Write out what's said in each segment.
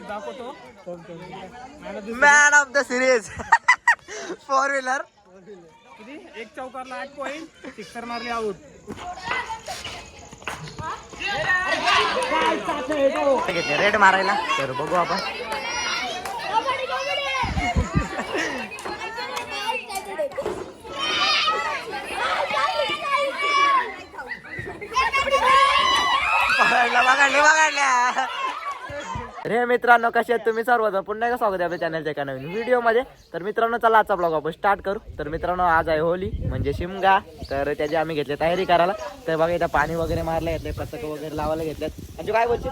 दाखवतो. Man of the series 4 wheeler. एक चौकारला 8 point, sixer मारली आऊट. रेड मारायला तर बघू आपण. बघाडल्या रे मित्रांनो, कसे आहेत तुम्ही सर्वजण. पुन्हा एकदा स्वागत आहे आपल्या चॅनलच्या एका नवीन व्हिडिओमध्ये. तर मित्रांनो चला आजचा ब्लॉग आपण स्टार्ट करू. तर मित्रांनो आज आहे होली म्हणजे शिमगा. तर त्याची आम्ही घेतली तयारी करायला. तर बघा इथं पाणी वगैरे मारले घेतले, पतक वगैरे लावायला घेतलेत. म्हणजे काय बोलते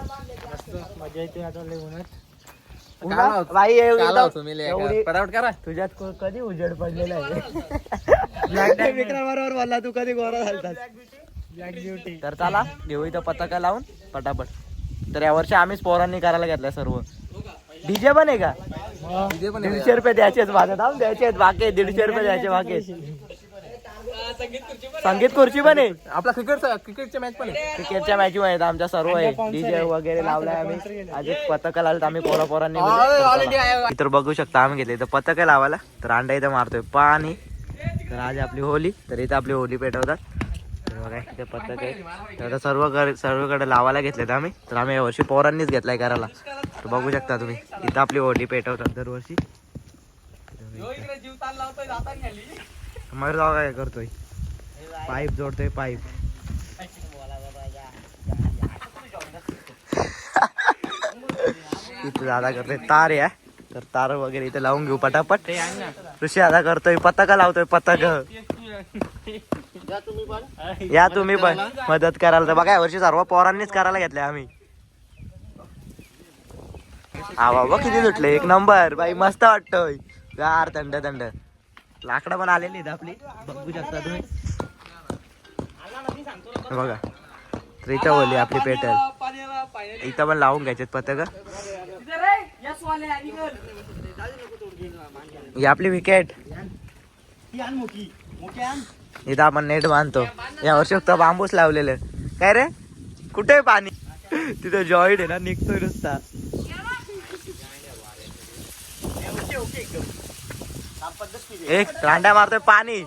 मजा येते आता लय उन्हात. बाई करा तुझ्यात कधी उजेड पडलेला आहे. मित्राबरोबर बोलला तू कधी गोरा झालतास. Black beauty. तर चला घेऊ इथं पताका लावून पटापट. तर यावर्षी आम्हीच पोरांनी करायला घेतलंय सर्व. डीजे पण आहे का? 150 रुपये द्यायचे माझ्या नाव द्यायचे बाकी 150 रुपये द्यायचे बाकी. संगीत खुर्ची पण आहे. आपला क्रिकेटच्या मॅच पण आहे. क्रिकेटच्या मॅच आहेत आमच्या सर्व आहे. डीजे वगैरे लावलाय आम्ही. आज एक पताका लावलं आम्ही पोरांनी. तर बघू शकता आम्ही घेतले इथं पताका लावायला. तर अंडा इथं मारतोय पाणी. तर आज आपली होली. तर इथं आपली होली पेटवतात. बघा इथे पतक आहे. तर सर्वकडे लावायला घेतलेत आम्ही. तर आम्ही यावर्षी पोरांनीच घेतलाय करायला. तर बघू शकता तुम्ही इथं आपली होली पेटवतात दरवर्षी. मयूर जाऊ काय करतोय, पाईप जोडतोय पाईप. इथं दादा करतोय तार आहे. तर तार वगैरे इथे लावून घेऊ पटापट. ऋषी दादा करतोय पताका लावतोय पतक. या तुम्ही पण मदत करायला. तर बघा यावर्षी सर्व पोरांनीच करायला घेतले आम्ही. हा बाबा किती सुटले एक नंबर बाई. मस्त वाटतोय गार थंड थंड. लाकडं पण आलेली आहेत आपली बघू शकता तुम्ही. बघा तर इथं बोलली आपली पेटल. इथं पण लावून घ्यायचे पतक. ही आपली विकेट. इथं आपण नेट बांधतो. या वर्षी फक्त बांबूच लावलेले. काय रे कुठे पाणी? तिथं जॉईंट आहे ना निघतोय नुसता. एक रांड्या मारतोय पाणी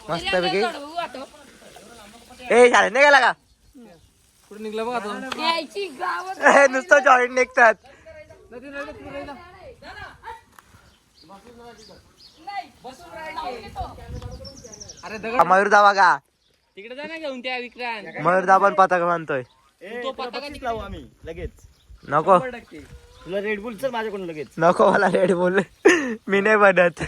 मस्त पैकी. ए शाळेत नाही गेला का? कुठे निघला बघा तो. नुसतं जॉईंट निघतात. मयूरदा बघा तिकडे जा ना घेऊन त्या विक्रांत. मयूरदा पण पताका बांधतोय. तो पताका लावू आम्ही लगेच. नको तुला रेड बुल चल माझ्याकडून लगेच. नको मला रेड बुल मी नाही बनत.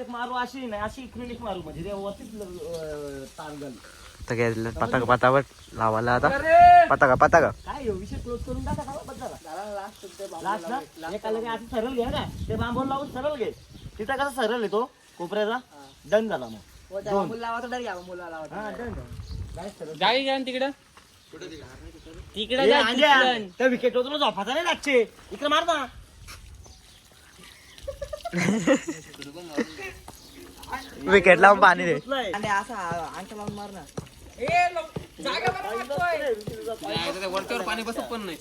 मारू अशी नाही अशी इकडून एक मारू म्हणजे पताका पतावट लावायला आता. पताका पताका काय विषय क्लोज करून टाका. सरळ घ्या ना ते बांबून लावून सरळ घे. तिथं कसा सरळ आहे तो कोपऱ्याचा. डन झाला मग. जागी घ्या तिकडं. तिकडे त्या विकेट तुला झोपाचा नाही लागते. इकडे मार ना. विकेट लावून पाणी दे. असा अंक लावून मार ना. पाणी बसत पण नाही.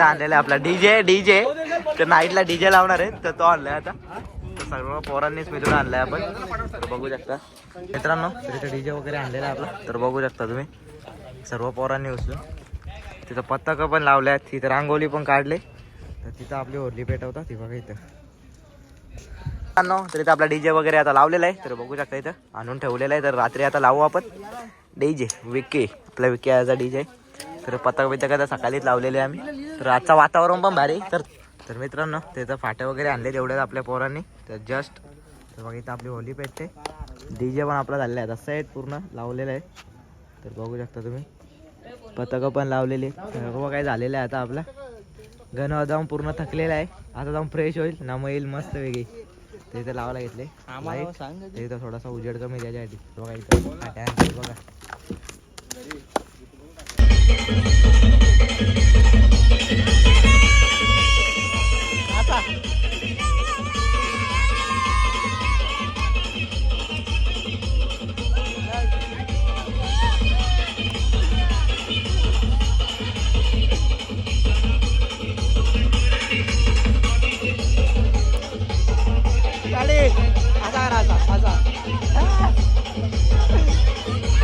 आणलेला आपला डीजे तर नाईटला डीजे लावणार आहे. तर तो आणलाय आता. तर सर्व पोरांनीच मिळून आणलाय आपण. तर बघू शकता मित्रांनो तिथे डीजे वगैरे आणलेला आपला. तर बघू शकता तुम्ही सर्व पोरांनी उचलून. तिथं पताका पण लावल्यात. तिथं रांगोली पण काढले. तर तिथं आपली होली पेटवतात. ती बघा इथं तर इथं आपला डीजे वगैरे आता लावलेला आहे. तर बघू शकता इथं आणून ठेवलेला आहे. तर रात्री आता लावू आपण डीजे. विके आपला विके याचा डीजे आहे. तर पताका बिताका तर सकाळीच लावलेले आहे आम्ही. तर आजचं वातावरण पण भारी. तर मित्रांनो तिथं फाट्या वगैरे आणले तेवढ्याच आपल्या पोरांनी. तर जस्ट तर बघा इथं आपली होली पेटते. डीजे पण आपला झालेला आहे. तसं आहे पूर्ण लावलेलं आहे. तर बघू शकता तुम्ही पताका पण लावलेली. सर्व काय झालेलं आहे. आता आपला गण जाऊन पूर्ण थकलेला आहे. आता जाऊन फ्रेश होईल ना मग येईल मस्त वेगळी. ते इथं लावायला घेतले. इथं थोडासा उजेड कमी त्याच्यासाठी. बघा इथं फाट्या बघा.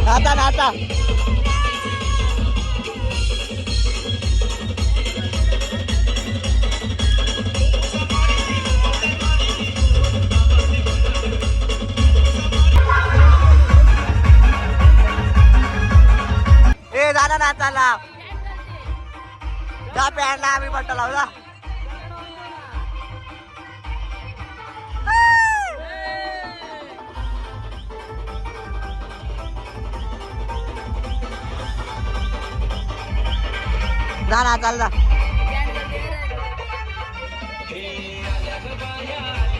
नाचा नाचा. ए दादा नाचायला त्या पॅनला आम्ही पट्टा लावला. जा ना चाल जा.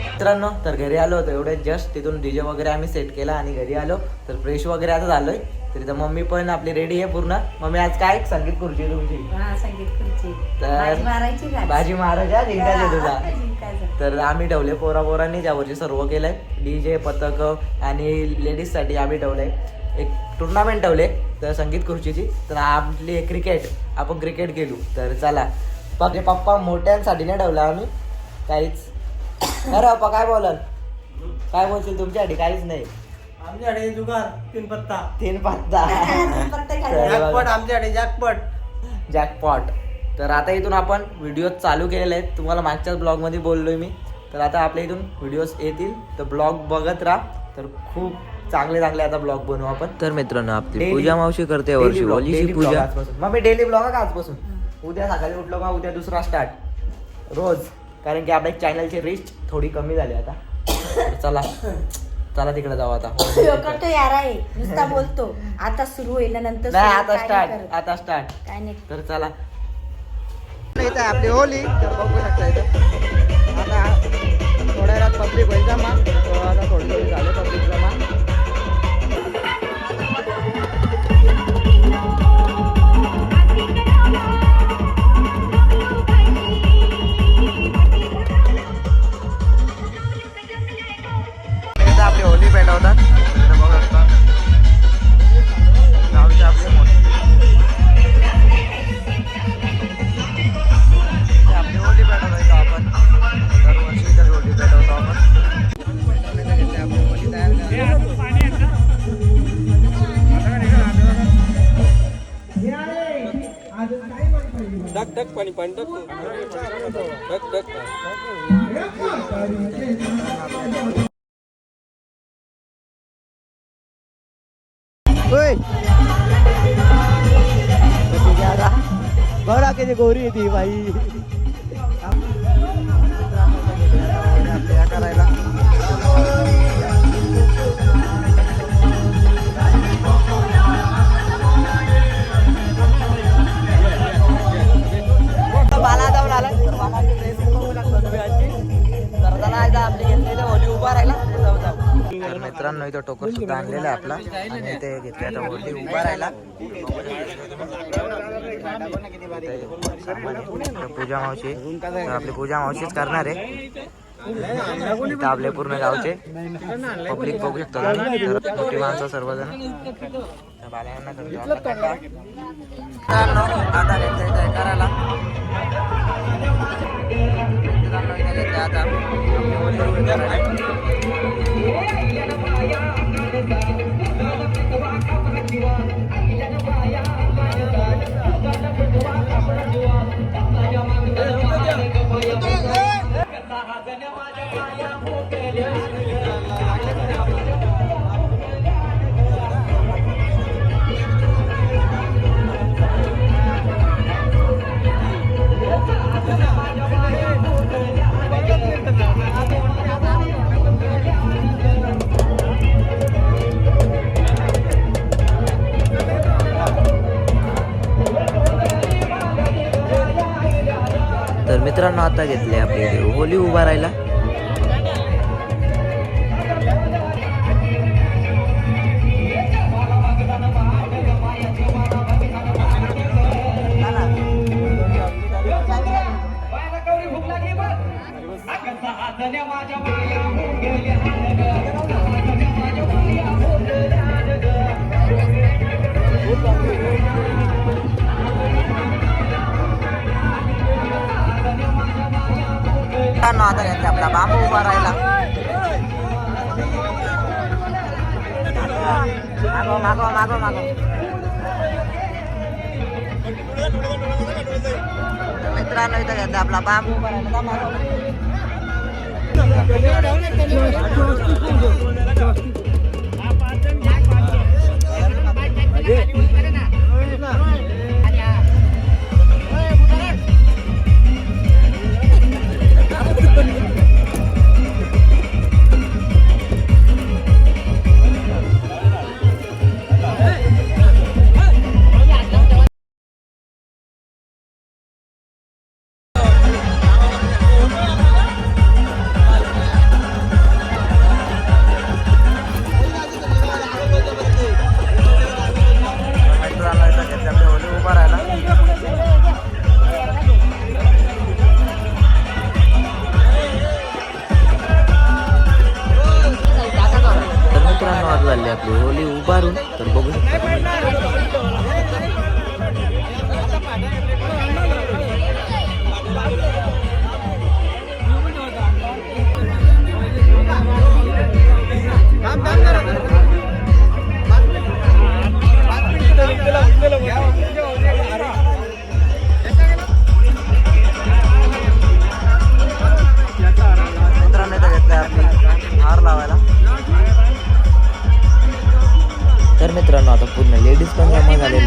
मित्रांनो तर घरी आलो होतो एवढे जस्ट तिथून डीजे वगैरे आम्ही सेट केला आणि घरी आलो तर फ्रेश वगैरे आता झालोय. तरी तर मम्मी पण आपली रेडी आहे पूर्ण. मम्मी आज काय संगीत खुर्ची तुमची? तर भाजी महाराजा जिंकायचे तुला. तर आम्ही ठेवले पोरांनी ज्यावरची सर्व केलंय डीजे पथक आणि लेडीज साठी आम्ही ठेवलंय एक टुर्नामेंट ठेवले तर संगीत खुर्चीची. तर आपली क्रिकेट आपण क्रिकेट खेळू. तर चला पप्पा मोठ्यांसाठी नाही ठेवला आम्ही काहीच. अरे पप्पा काय बोलाल काय बोलशील तुमच्यासाठी? काहीच नाही आमच्याकडे जुगार तीन पत्ता आमच्याकडे जॅकपॉट. तर आता इथून आपण व्हिडिओ चालू केलेले आहेत. तुम्हाला मागच्याच ब्लॉग मध्ये बोललोय मी. तर आता आपल्या इथून व्हिडिओज येतील तर ब्लॉग बघत राहा. तर खूप चांगले आता ब्लॉग बनवू आपण. तर मित्रांनो आपली पूजा मावशी करते वर्षी होलीची पूजा. मग मी डेली ब्लॉग का आजपासून. उद्या सकाळी उठलो का उद्या दुसरा स्टार्ट रोज. कारण की आपल्या चॅनलची रीच थोडी कमी झाली आता. चला तिकडे जाऊ आता. करतो यार आहे नुसता बोलतो. आता सुरू होईल नंतर नाही आता स्टार्ट काय नाही. तर चला इथं आपली होली तर बघू शकता इथं. आता थोड्या वेळात पब्लिक होईल जमा. आता थोडी झाले पब्लिक जमा. आपली होली पेटवतात बघू शकता. गावचे आपले आपली होली पेटवतो आपण दरवर्षी. तर होली पेटवतो आपण. आपली होली तयार टक पाणी टक. बघा किती गोरी आहे ती बाई. करायला बाला जाऊन आला. तर बालाची ड्रेसिंग बघू शकता तुम्ही आजची. तर त्याला एकदा आपली घेतलेली होली उभा राहिला जाऊ. तर मित्रांनो इथं टोकर सुद्धा आणलेला आहे आपला आणि ते घेतले आता होली उभा राहिला. पूजा मावशी तर आपली पूजा मावशीच करणार आहे. इथं आपले पूर्ण गावचे पब्लिक बघू शकतो. मोठी माणसं सर्वजण बाल्यांना आता करायला तर मित्रांनो आता घेतले आपली होली उभा राहिला. आता घेतला आपला बांबू उभा राहिला. मागो मागो मागो मागो. मित्रांनो इथं घेतलं आपला बांबू भरायला मागो. आपली होली उभारून तर बघू शकता. मित्रांनो इथं घेतलंय आपली हार लावायला. तर मित्रांनो आता पूर्ण लेडीज पण जमा झालेले आहे.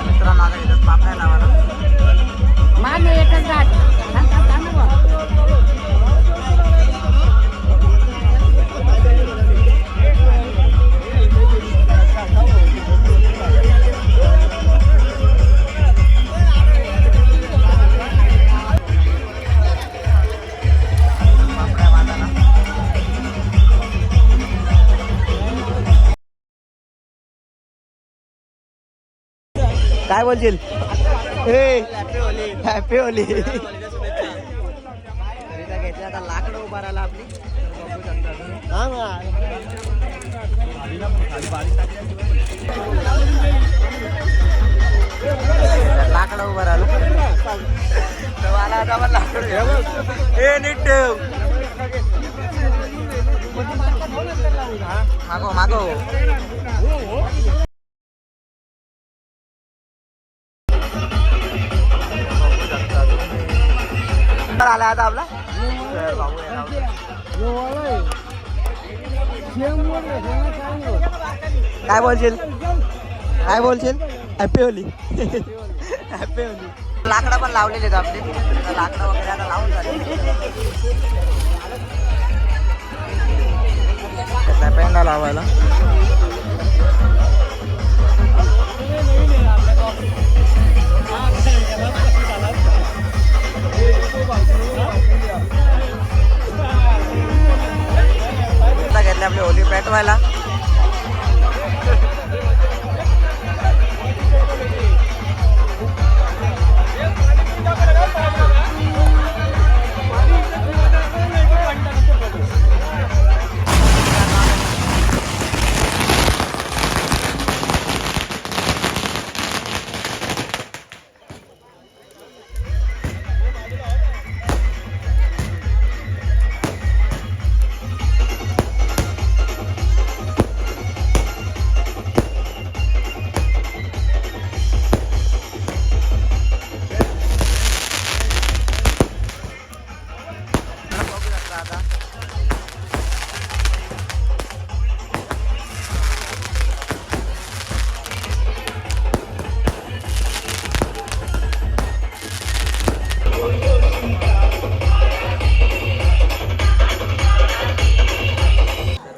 मित्रांनो आता इथं पापड्या लावायला. काय बोलशील? Happy Holy. घेतली आता लाकडं उभारायला आपली. लाकडं उभारायला लाकडं नीट ठेव. मागो मागो. आला आता आपला काय बोलशील? काय बोलशील? Happy Holy. Happy Holy. लाकडं पण लावलेले आहेत आपले. लाकडं वगैरे आता लावून झाले. पेंडा लावायला. घेतले आपली होली पेटवायला.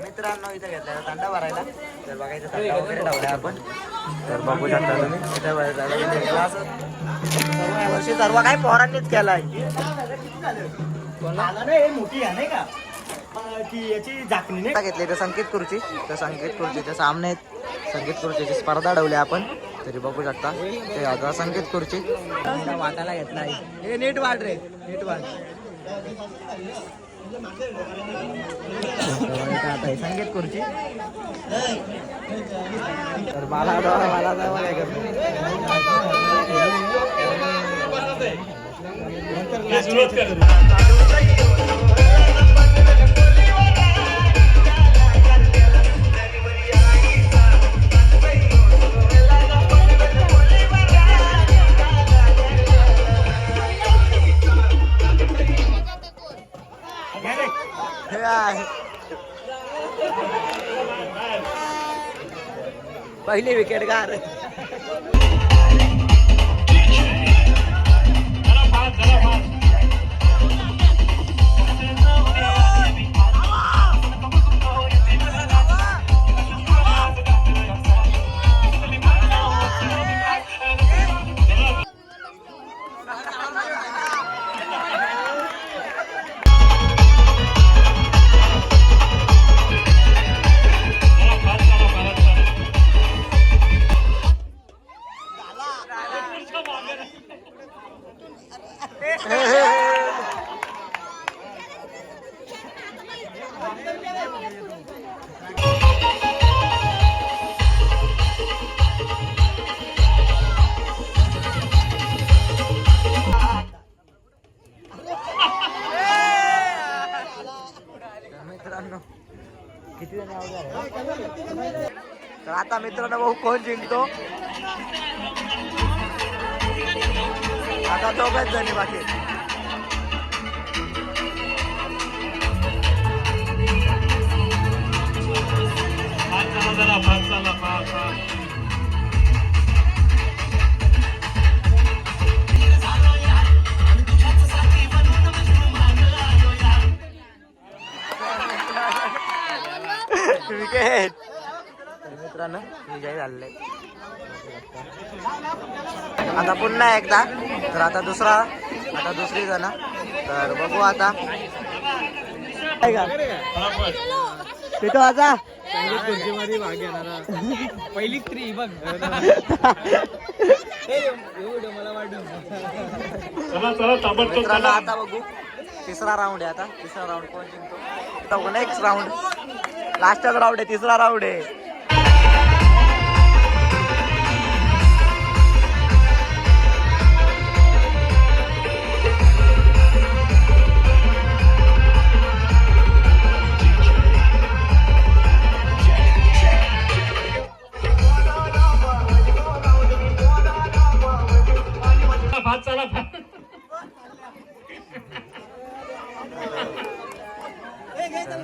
मित्रांनो इथे घेतला थंडा भरायला. तर बघायचं थंडा वगैरे ठेवलाय आपण. तर बघू शकता तुम्ही इथे वर्षी सर्व काय पोरांनीच केलाय. मोठी आहे नाही का की याची झाकणी नाही घेतली तर संकेत खुर्ची. तर संकेत खुर्चीच्या सामने संकेत खुर्चीची स्पर्धा ठेवली आपण. तरी बघू शकता ते आता संकेत खुर्ची वाटायला घेतला. हे नीट वाट रे नीट वाट. आता आहे संगीत खुर्ची. तर मला जावं काय पहिली विकेट गार. मित्रांनो किती जण तर आता मित्रांनो भाऊ कोण जिंकतो. आता दोघच जणी बाकी. विकेट. मित्रांनो विजय झालेला आहे. आता पुन्हा एकदा तर आता दुसरी जण तर बघू आता तिथं आता खुर्चीमध्ये भाग घेणार पहिली स्त्री बघ. मला वाटलं मित्रांनो आता बघू तिसरा राऊंड आहे. आता तिसरा राऊंड कोण जिंकतो. नेक्स्ट राऊंड लास्टच राऊंड आहे. तिसरा राऊंड आहे.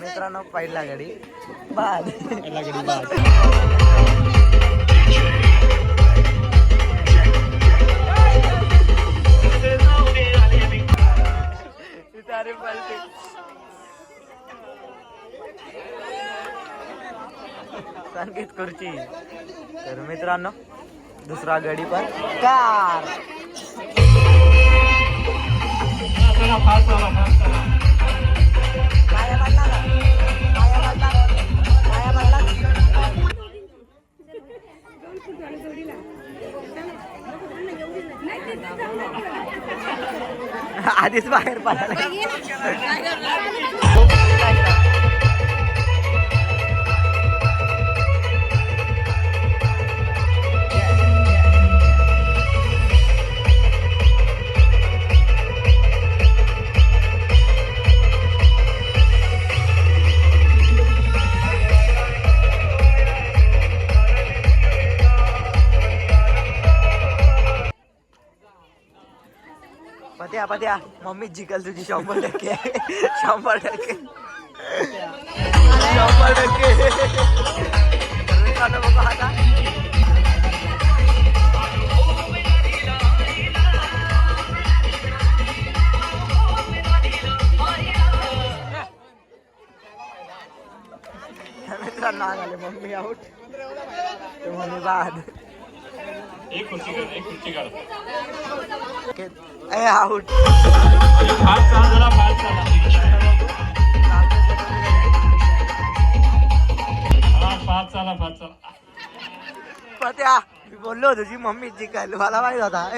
मित्रांनो पहिला गाडी बाद. संगीत खुर्ची. तर मित्रांनो दुसरा गाडी पण कार. आधीच बाहेर पडायला. पत्या मम्मी जिंकल तुझी 100%. 100%. बघू आता मित्रांनो आले मम्मी आउट. मम्मी बाद. एक खुर्ची काढ. आउट. पत्या मी बोललो तुझी मम्मी जिंकायला मला माहित होता.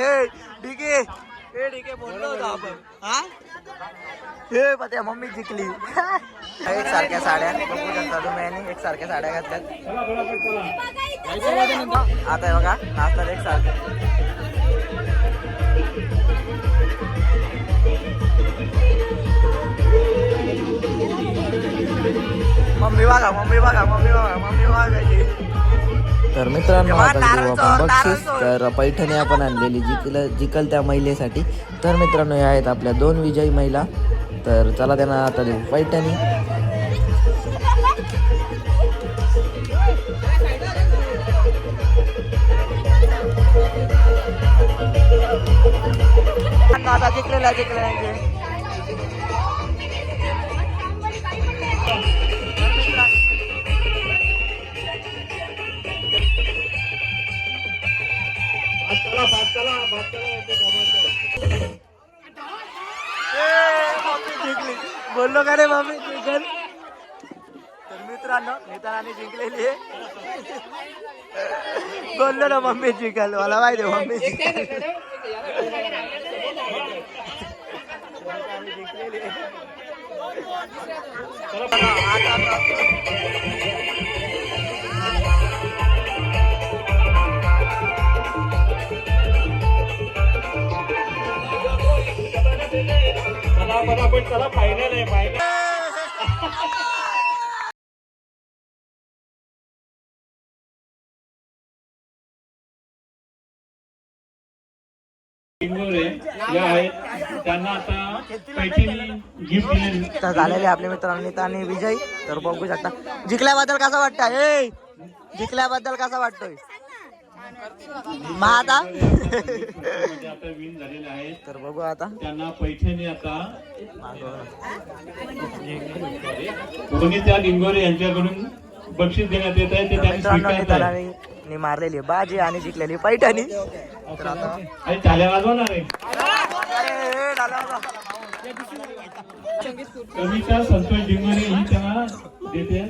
ठीक आहे ठीक आहे बोललो होतो आपण हा हे पत्या मम्मी जिंकली एक सारख्या साड्या बघू शकता तुम्ही आणि एक सारख्या साड्या घातल्यात आता हे बघा नाचतात एक सारखे मम्मी बघा मम्मी बघा मम्मी बघा मम्मी बघा. तर मित्रांनो आता देऊ आपण बक्षीस तर पैठणी आपण आणलेली जिकल त्या महिलेसाठी. तर मित्रांनो या आहेत आपल्या 2 विजयी महिला. तर चला त्यांना आता देऊ पैठणी. आता जिंकलेला बोललो का रे मम्मी जिंकल. तर मित्रांनो मित्रांनी जिंकलेली आहे. बोललो ना मम्मी जिंकल मला माहिती आहे मम्मी जिंकल. चला फायनल आहे फायनल. त्यांना आता पैठणी गिफ्ट दिले तर झालेले आपल्या मित्रांनी आणि विजय. तर बघू शकता जिंकल्याबद्दल कसं वाटतंय जिंकल्याबद्दल कसं वाटतोय आता विन झालेले आहेत. तर बघू आता त्यांना पैठणी आता कोणी त्या लिंगोरे यांच्याकडून बक्षीस देण्यात येत आहे ते त्यांनी स्वीकारलं आहे. नि मारलेली बाजी आणि जिंकलेली पैठणी. तर आता चाल्या वाजवणार आहे कविता संतोष डिंगोरे ही त्यांना देते.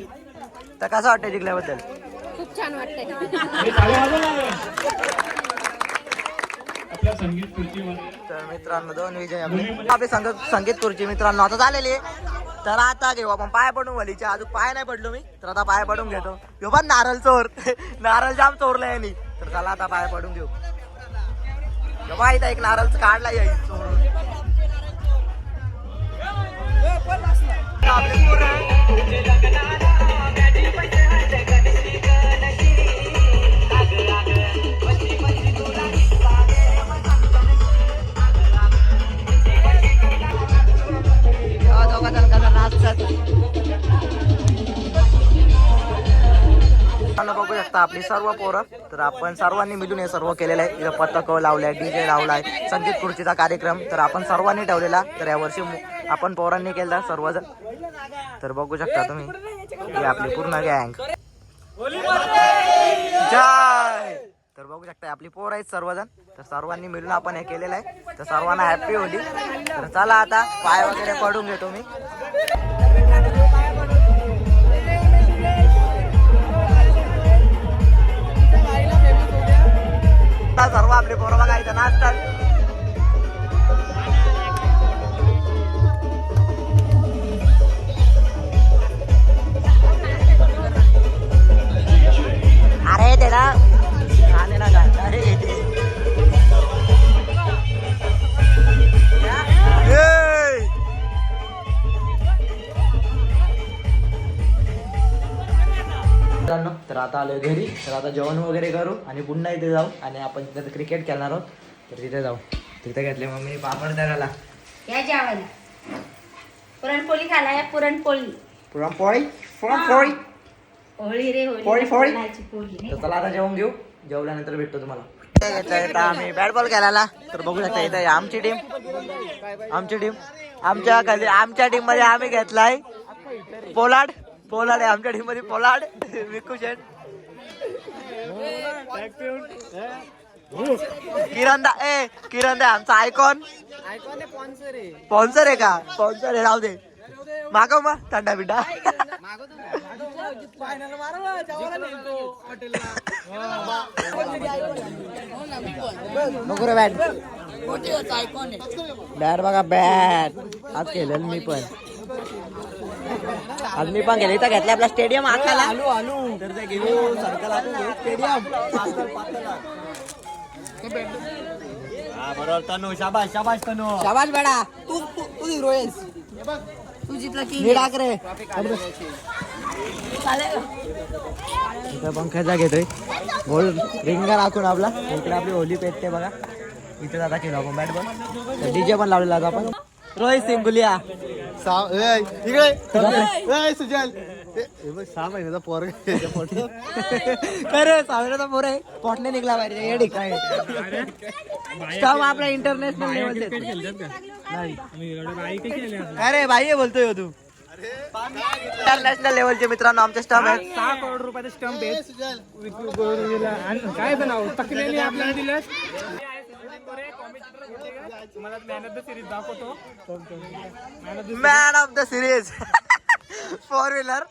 तर कसं वाटतं जिंकल्याबद्दल खूप छान वाटतंय. चाल्या वाजवणार आहे आपल्या संगीत खुर्चीमध्ये. तर मित्रांनो 2 विजय आपले संगीत खुर्ची मित्रांनो आता झालेली आहे. तर आता घेऊ आपण पाय पडून वलीच्या अजून पाय नाही पडलो मी. तर आता पाय पडून घेतो. ह्यो पण नारळ चोर नारळ जाम चोरला यांनी. तर चला आता पाय पडून घेऊ. बाबा इथं एक नारळ काढला येईल चोरून. बघू शकता आपली सर्व पोरं. तर आपण सर्वांनी मिळून हे सर्व केलेलं आहे. इथं पथक लावलंय DJ लावलाय संगीत खुर्चीचा कार्यक्रम तर आपण सर्वांनी ठेवलेला. तर यावर्षी आपण पोरांनी केला सर्वजण. तर बघू शकता तुम्ही ही आपली पूर्ण गँग जय. तर बघू शकता आपली पोर आहेत सर्वजण. तर सर्वांनी मिळून आपण हे केलेलं आहे. तर सर्वांना हॅपी होली. तर चला आता पाय वगैरे पडून घेतो मी. सर्व आपले पोरं बघा इथं नाचतात. अरे त्याला खाणे ना का अरे तर आता आलोय घरी. तर आता जेवण वगैरे करू आणि पुन्हा इथे जाऊ आणि आपण तिथे क्रिकेट खेळणार आहोत. तर तिथे जाऊ. तिथे घेतले मम्मी पापड तळायला. या जेवायला पुरणपोळी खायला या पुरणपोळी पुरणपोळी पुरणपोळी होळी रे पोळी पोळी. पोळी. तर चला आता जेवून घेऊ. जेवल्यानंतर भेटतो तुम्हाला. आम्ही बॅट बॉल खेळायला. तर बघू शकता इथे आमची टीम आमच्या टीम मध्ये आम्ही घेतलाय पोलाड आहे आमच्या टीम मध्ये. पोलाड विकू शेट किरण आमचा आयकॉन स्पॉन्सर आहे का स्पॉन्सर आहे राहू दे. मागव मग थंडा बिंडा नको रे बॅट बॅट बघा बॅट आज केलेलं मी पण आज मी पण गेले इथं घेतलं आपला स्टेडियम आखाला तर ते गेलो सर्कल स्टेडियम बरोबर तनू शाबाश शाबाश तनू शाबाश बेडा तू हिरो आहेस तू जितला की नीट रे इथं पंखाचा घेतोय गोल रिंगा राखून आपला इकडे आपली होली पेटते बघा इथे आता केलं आपण बॅट बॉल डीजे पण लावलेला आता आपण रोहित सिंग गुलिया सुजल 6 महिन्याचा पोर खरं 6 महिन्याचा पोर आहे पोटने निघला पाहिजे हे काय स्टॉप आपला इंटरनॅशनल लेवल अरे भाई बोलतोय तू इंटरनॅशनल लेवलचे मित्रांनो आमचे स्टॉप आहेत 6 करोड रुपयाचे स्टंप आहेत काय बनाव तकलेने आपल्याला दिलं तुम्हाला मॅन ऑफ द सिरीज दाखवतो man of the series 4 wheeler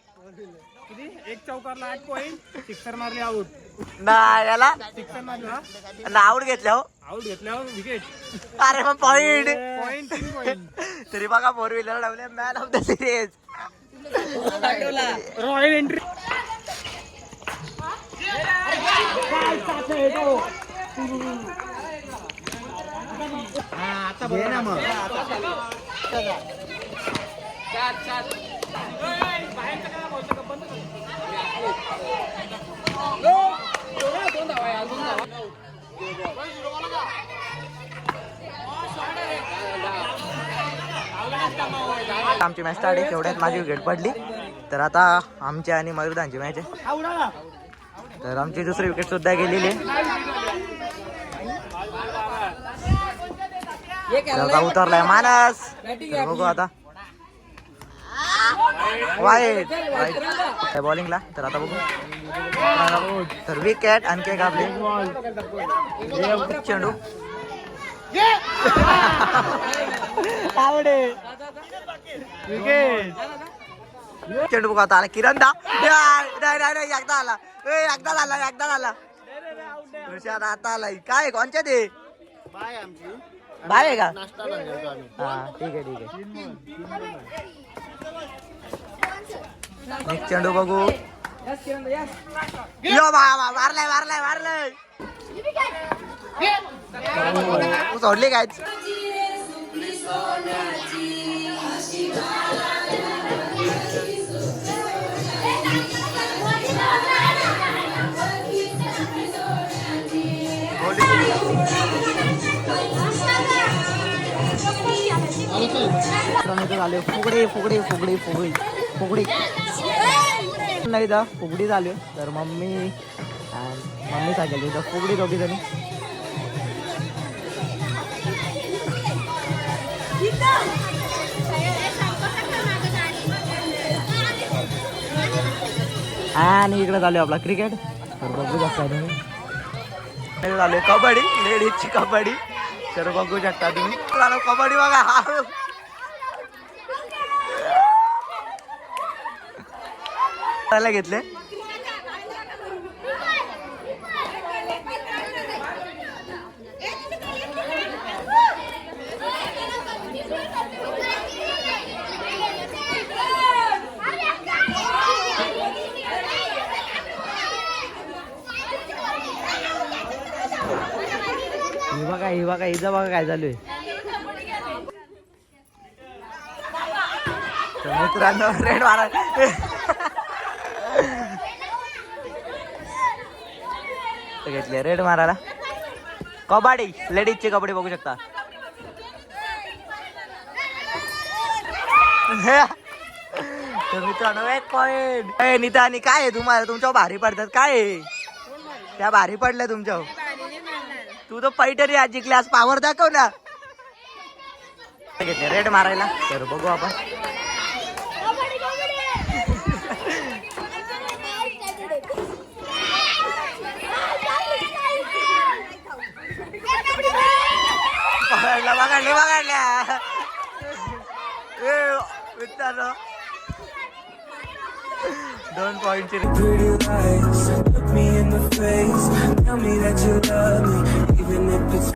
किती एक चौकारला 8 पॉइंट सिक्सर मारले आउट नाही याला सिक्सर मारला आउट घेतल्या हो आउट घेतल्यावर विकेट अरे मग पॉइंट पॉइंट 3 पॉइंट तरी बघा 4 व्हीलर लावले man of the series royal entry आमची मॅच स्टार्ट आहे तेवढ्यात माझी विकेट पडली तर आता आमच्या आणि मयूरदांची मॅच आहे तर आमची दुसरी विकेट सुद्धा गेलेली आहे आता उतरलाय मानस तर बघू आता वाईट बॉलिंगला तर आता बघू तर विकेट आणखी एक आपली चेंडू आवडे विकेट चेंडू बघा आता आला किरण दा नाही एकदा आला एकदा झाला आता आलाय काय कोणच्या ते बाय आहे का हा ठीक आहे नेक्स्ट चेंडू बघू यो मारलाय तू सोडली काय झाले फुगडी नाही दा फुगडी झाली तर मम्मी सांगेल तर फुगडी दोघी जणी आणि इकडे झाले आपला क्रिकेट तर बघू शकता तुम्ही झाले कबड्डी लेडीजची कबड्डी तर बघू शकता तुम्ही कबड्डी बघा घेतले ही बघा हिचं बघा काय चालू आहे मित्रांनो रेड मारा घेतले रेड मारायला कबड्डी लेडीजची कबड्डी बघू शकता तर मित्रांनो 1 पॉइंट नीता आणि काय आहे तुम्हाला तुमच्या भारी पडतात काय आहे त्या भारी पडल्या तुमच्या तू तर पैठणी आज जिंकली आज पावर दाखव ना घेतले रेड मारायला तर बघू आपण बघाडल्या मित्रांनो 2 पॉईंटचे Pretty lights, look me in the face, tell me that you love me, even if it's